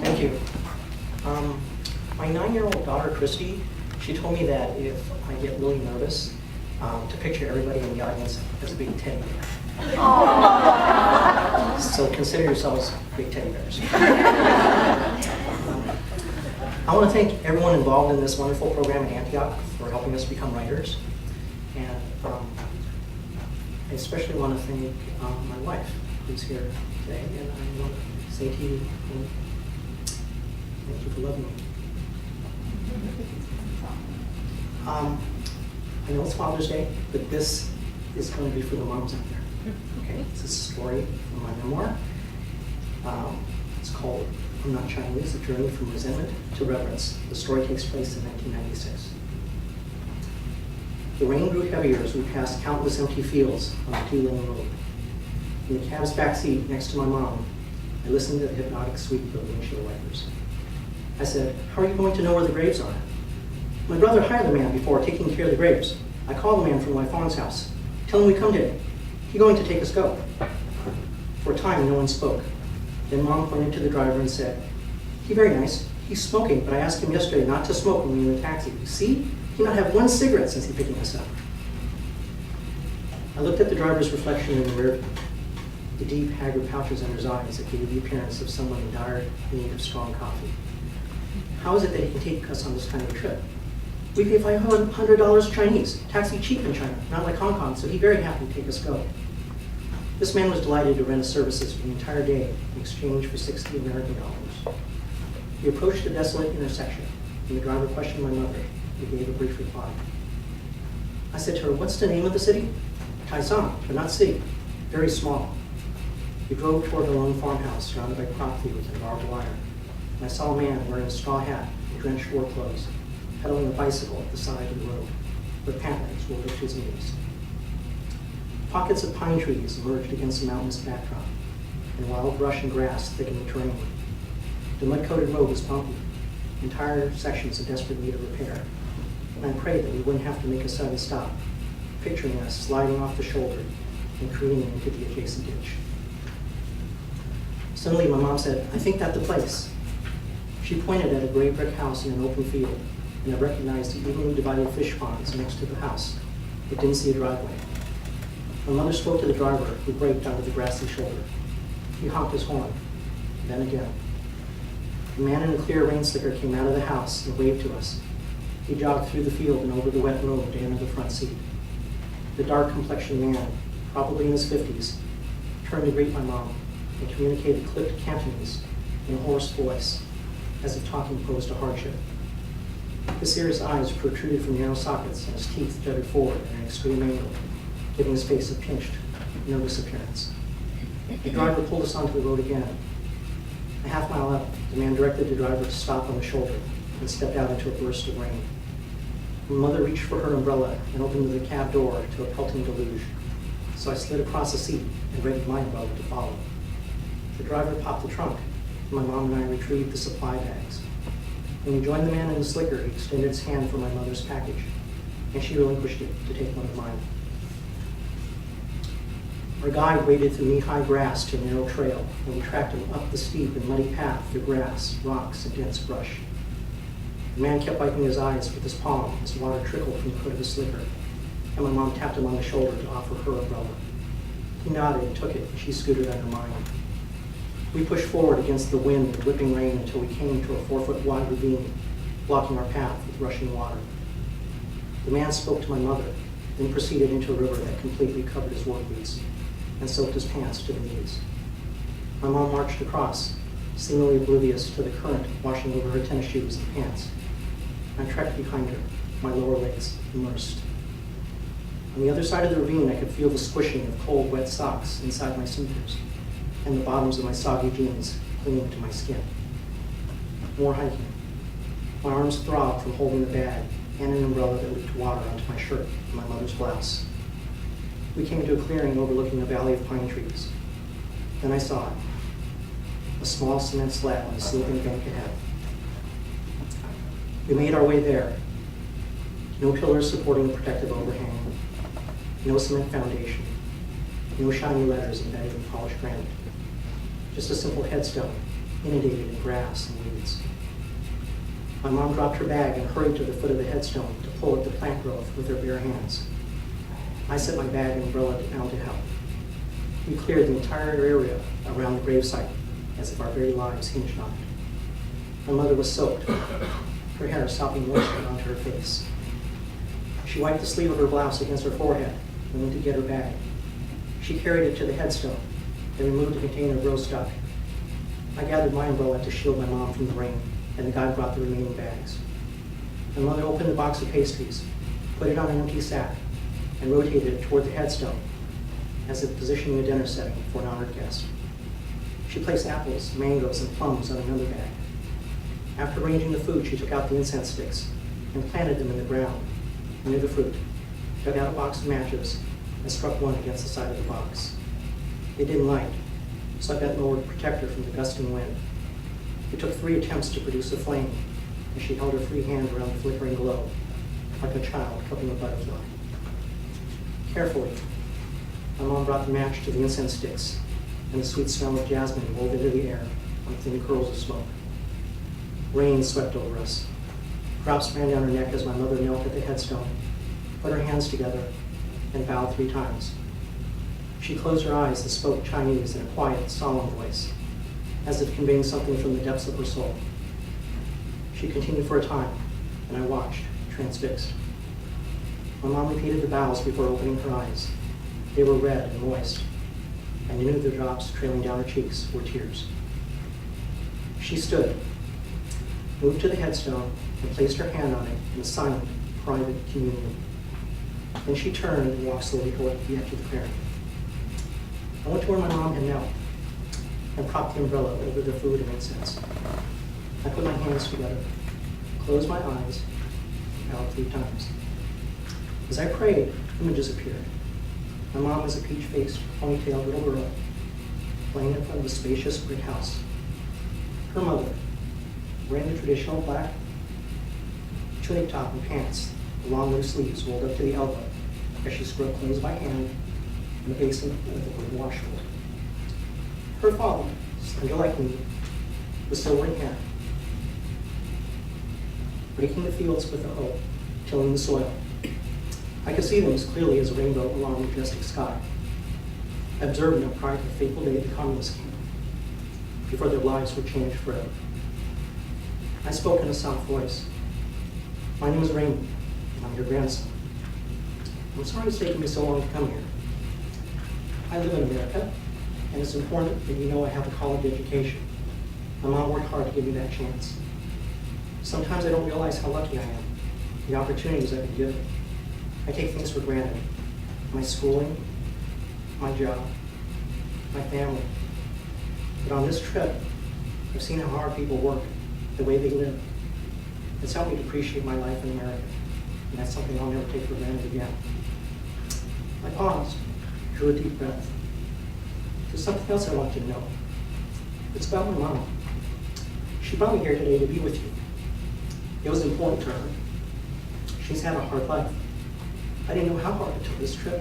Thank you. My 9-year-old daughter, Christy, she told me that if I get really nervous, to picture everybody in the audience as a big teddy bear. So consider yourselves big teddy bears. I want to thank everyone involved in this wonderful program in Antioch for helping us become writers. And I especially want to thank my wife, who's here today. And I want to say to you, thank you for loving me. I know it's Father's Day, but this is going to be for the moms out there. Okay, it's a story from my memoir. It's called I'm Not Chinese, A Journey from Resentment to Reverence. The story takes place in 1996. The rain grew heavier as we passed countless empty fields on the 2-lane road. In the cab's backseat next to my mom, I listened to the hypnotic sweep of the windshield wipers. I said, "How are you going to know where the graves are?" "My brother hired the man before taking care of the graves. I called the man from my fawn's house. Tell him we come today. He going to take us go." For a time, no one spoke. Then Mom pointed to the driver and said, "He very nice. He's smoking, but I asked him yesterday not to smoke when we were in the taxi. See? He not have one cigarette since he picking us up." I looked at the driver's reflection in the rear view, the deep, haggard pouches under his eyes that gave the appearance of someone in dire need of strong coffee. How is it that he can take us on this kind of a trip? We pay $500 Chinese, taxi cheap in China, not like Hong Kong, so he very happy to take us go. This man was delighted to rent us services for the entire day in exchange for $60 American dollars. We approached a desolate intersection, and the driver questioned my mother, who gave a brief reply. I said to her, "What's the name of the city?" "Taishan, but not city, very small." We drove toward a lone farmhouse surrounded by crop fields and barbed wire, and I saw a man wearing a straw hat and drenched war clothes, pedaling a bicycle at the side of the road, with pant legs rolled up to his knees. Pockets of pine trees emerged against a mountainous backdrop, and wild brush and grass thickened the terrain. The mud-coated road was bumpy, entire sections in desperate need of repair, and I prayed that we wouldn't have to make a sudden stop, picturing us sliding off the shoulder and careening into the adjacent ditch. Suddenly, my mom said, "I think that's the place." She pointed at a gray brick house in an open field, and I recognized the evenly divided fish ponds next to the house, but didn't see a driveway. My mother spoke to the driver, who braked onto the grassy shoulder. He honked his horn, then again. A man in a clear rain slicker came out of the house and waved to us. He jogged through the field and over the wet road to enter the front seat. The dark-complexioned man, probably in his 50s, turned to greet my mom and communicated clipped Cantonese in a hoarse voice, as if talking posed a hardship. His serious eyes protruded from narrow sockets, and his teeth jutted forward at an extreme angle, giving his face a pinched, nervous appearance. The driver pulled us onto the road again. A half-mile up, the man directed the driver to stop on the shoulder and stepped out into a burst of rain. My mother reached for her umbrella and opened the cab door to a pelting deluge, so I slid across the seat and readied my umbrella to follow. The driver popped the trunk, and my mom and I retrieved the supply bags. When we joined the man in the slicker, he extended his hand for my mother's package, and she relinquished it to take one of mine. Our guide waded through knee-high grass to a narrow trail, and we tracked him up the steep and muddy path through grass, rocks, and dense brush. The man kept wiping his eyes with his palm as water trickled from the hood of his slicker, and my mom tapped him on the shoulder to offer her umbrella. He nodded and took it, and she scooted under mine. We pushed forward against the wind and whipping rain until we came to a 4-foot-wide ravine, blocking our path with rushing water. The man spoke to my mother, then proceeded into a river that completely covered his work boots and soaked his pants to the knees. My mom marched across, seemingly oblivious to the current washing over her tennis shoes and pants. I trekked behind her, my lower legs immersed. On the other side of the ravine, I could feel the squishing of cold, wet socks inside my sneakers, and the bottoms of my soggy jeans clinging to my skin. More hiking. My arms throbbed from holding the bag and an umbrella that leaked water onto my shirt and my mother's blouse. We came to a clearing overlooking a valley of pine trees. Then I saw it, a small cement slab on the sloping bank ahead. We made our way there. No pillars supporting the protective overhang, no cement foundation, no shiny letters embedded in polished granite. Just a simple headstone inundated in grass and weeds. My mom dropped her bag and hurried to the foot of the headstone to pull at the plant growth with her bare hands. I set my bag and umbrella down to help. We cleared the entire area around the gravesite as if our very lives hinged on it. My mother was soaked, her hair sopping moisture onto her face. She wiped the sleeve of her blouse against her forehead and went to get her bag. She carried it to the headstone, then removed the container of roast duck. I gathered my umbrella to shield my mom from the rain, and the guide brought the remaining bags. My mother opened the box of pastries, put it on an empty sack, and rotated it toward the headstone, as if positioning a dinner setting for an honored guest. She placed apples, mangoes, and plums on another bag. After arranging the food, she took out the incense sticks and planted them in the ground near the fruit, dug out a box of matches, and struck one against the side of the box. It didn't light, so I bent lower to protect her from the gusting wind. It took 3 attempts to produce a flame, as she held her free hand around the flickering glow, like a child cupping a butterfly. Carefully, my mom brought the match to the incense sticks, and the sweet smell of jasmine rolled into the air on thin curls of smoke. Rain swept over us. Drops ran down her neck as my mother knelt at the headstone, put her hands together, and bowed 3 times. She closed her eyes and spoke Chinese in a quiet, solemn voice, as if conveying something from the depths of her soul. She continued for a time, and I watched, transfixed. My mom repeated the bows before opening her eyes. They were red and moist, and I knew the drops trailing down her cheeks were tears. She stood, moved to the headstone, and placed her hand on it in a silent, private communion. Then she turned and walked slowly toward the edge of the clearing. I went to where my mom had knelt and propped the umbrella over the food and incense. I put my hands together, closed my eyes, and bowed 3 times. As I prayed, images appeared. My mom was a peach-faced, ponytailed little girl, playing in front of a spacious brick house. Her mother, wearing the traditional black tunic top and pants, the long loose sleeves rolled up to the elbow as she scrubbed clothes by hand in the basin of the wooden washboard. Her father, slender like me, with silvering hair, raking the fields with a hoe, tilling the soil. I could see them as clearly as a rainbow along the majestic sky. I observed them prior to the fateful day the communists came, before their lives were changed forever. I spoke in a soft voice. My name is Raymond, and I'm your grandson. I'm sorry it's taken me so long to come here. I live in America, and it's important that you know I have a college education. My mom worked hard to give me that chance. Sometimes I don't realize how lucky I am, the opportunities I've been given. I take things for granted. My schooling, my job, my family. But on this trip, I've seen how hard people work, the way they live. It's helped me to appreciate my life in America, and that's something I'll never take for granted again. I paused, drew a deep breath. There's something else I want you to know. It's about my mom. She brought me here today to be with you. It was important to her. She's had a hard life. I didn't know how hard it took this trip.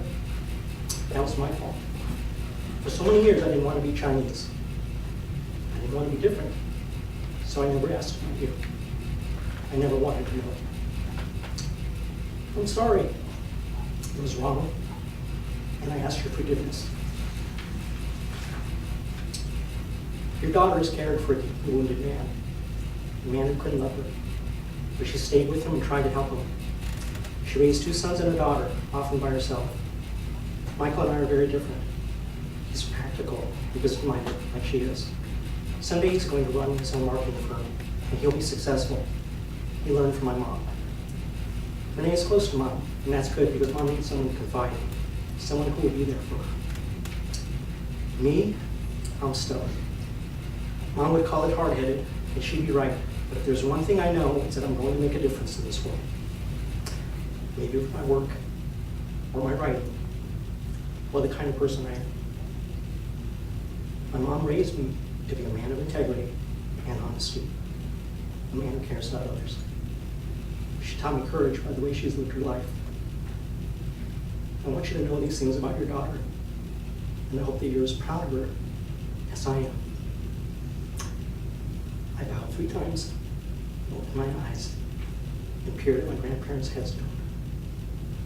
That was my fault. For so many years, I didn't want to be Chinese. I didn't want to be different. So I never asked about you. I never wanted to know. I'm sorry. It was wrong. And I ask your forgiveness. Your daughter is cared for a deeply wounded man, a man who couldn't love her. But she stayed with him and tried to help him. She raised 2 sons and a daughter, often by herself. Michael and I are very different. He's practical and business-minded, like she is. Someday he's going to run his own marketing firm, and he'll be successful. He learned from my mom. Renee is close to Mom, and that's good because Mom needs someone to confide in, someone who will be there for her. Me, I'm stubborn. Mom would call it hard-headed, and she'd be right. But if there's one thing I know, it's that I'm going to make a difference in this world. Maybe with my work, or my writing, or the kind of person I am. My mom raised me to be a man of integrity and honesty, a man who cares about others. She taught me courage by the way she's lived her life. I want you to know these things about your daughter, and I hope that you're as proud of her as I am. I bowed 3 times, opened my eyes, and peered at my grandparents' headstone.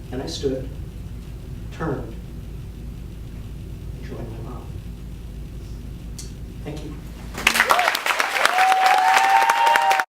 Then I stood, turned, and joined my mom. Thank you.